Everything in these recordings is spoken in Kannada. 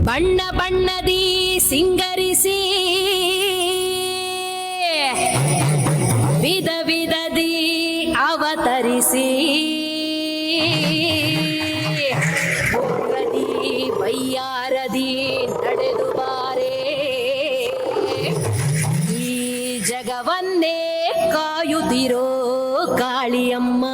ಬಣ್ಣ ಬಣ್ಣದಿ ಸಿಂಗರಿಸಿ ವಿಧ ವಿಧದಿ ಅವತರಿಸಿ ಬುಕ್ಕದಿ ಬಯ್ಯಾರದಿ ನಡೆದು ಬಾರೆ ಈ ಜಗವನ್ನೇ ಕಾಯುತ್ತಿರೋ ಕಾಳಿಯಮ್ಮ.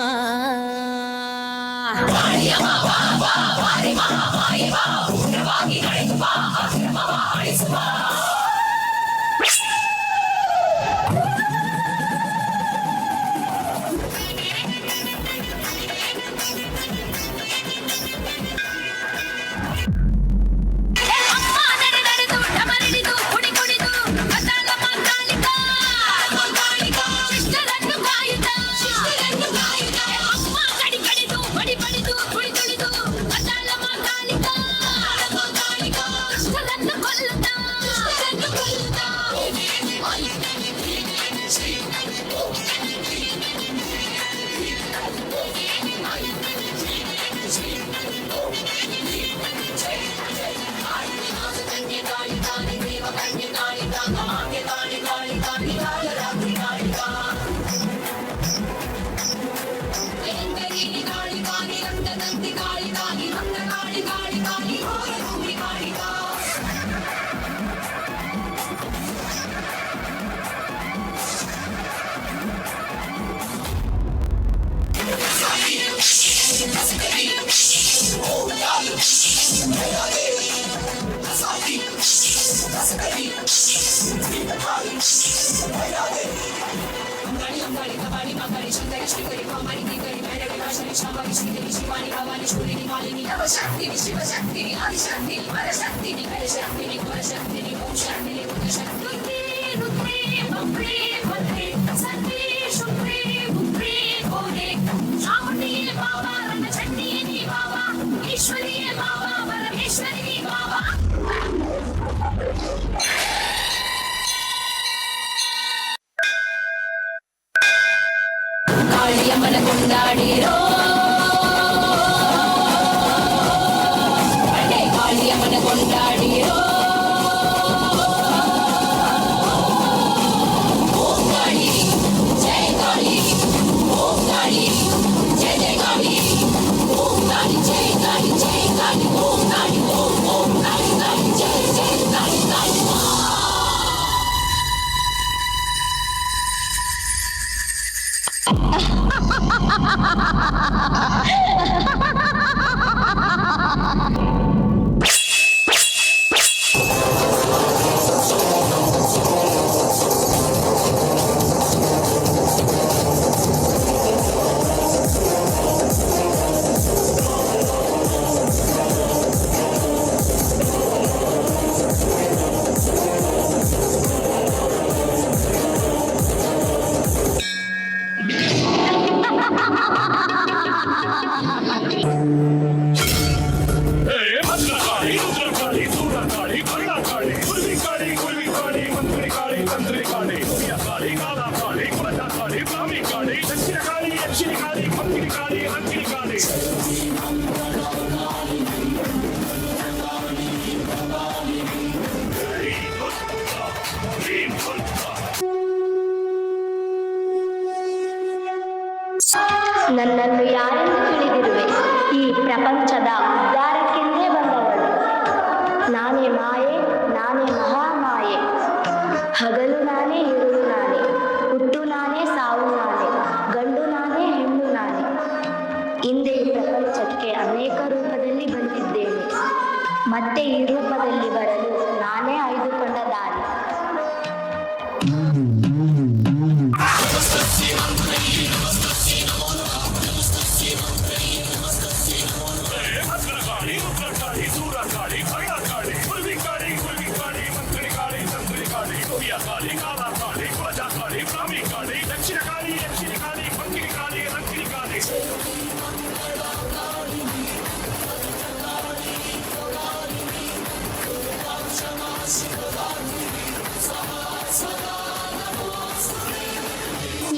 ಕಾಳಿಯಮ್ಮನ ಕೊಂಡಾಡಿರೋ ಕಾಳಿಯಮ್ಮನ ಕೊಂಡಾಡಿರೋ ಓಂ ಕಾಳಿ ಜಯ ಕಾಳಿ ಓಂ ಕಾಳಿ ಜಯ ಜಯ ಕಾಳಿ ಓಂ ಕಾಳಿ ಜಯ ಕಾಳಿ ಜಯ ಕಾಳಿ ಓಂ ಕಾಳಿ ಓಂ ಓಂ ಕಾಳಿ ಕಾಳಿ ಜಯ ಜಯ ಕಾಳಿ ಕಾಳಿ. ನನ್ನನ್ನು ಯಾರೆಂದು ತಿಳಿದಿರುವೆ? ಈ ಪ್ರಪಂಚದ ಉದ್ಧಾರಕ್ಕೆಂದೇ ಬಂದವಳು. ನಾನೇ ಮಾಯೆ, ನಾನೇ ಮಹಾಮಾಯೆ. ಹಗಲು ನಾನೇ, ಇರುಳು ನಾನೇ, ಹುಟ್ಟು ನಾನೇ, ಸಾವು ನಾನೇ, ಗಂಡು ನಾನೇ, ಹೆಣ್ಣು ನಾನೇ. ಹಿಂದೆ ಈ ಪ್ರಪಂಚಕ್ಕೆ ಅನೇಕ ರೂಪದಲ್ಲಿ ಬಂದಿದ್ದೇನೆ. ಮತ್ತೆ ಈ ರೂಪದಲ್ಲಿ ಬರಲು ನಾನೇ ಆಯ್ದುಕೊಂಡ ದಾರಿ.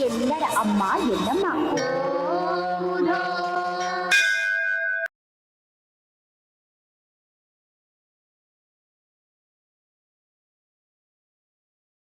ಎಲ್ಲರ ಅಮ್ಮ ಎಲ್ಲಮ್ಮ.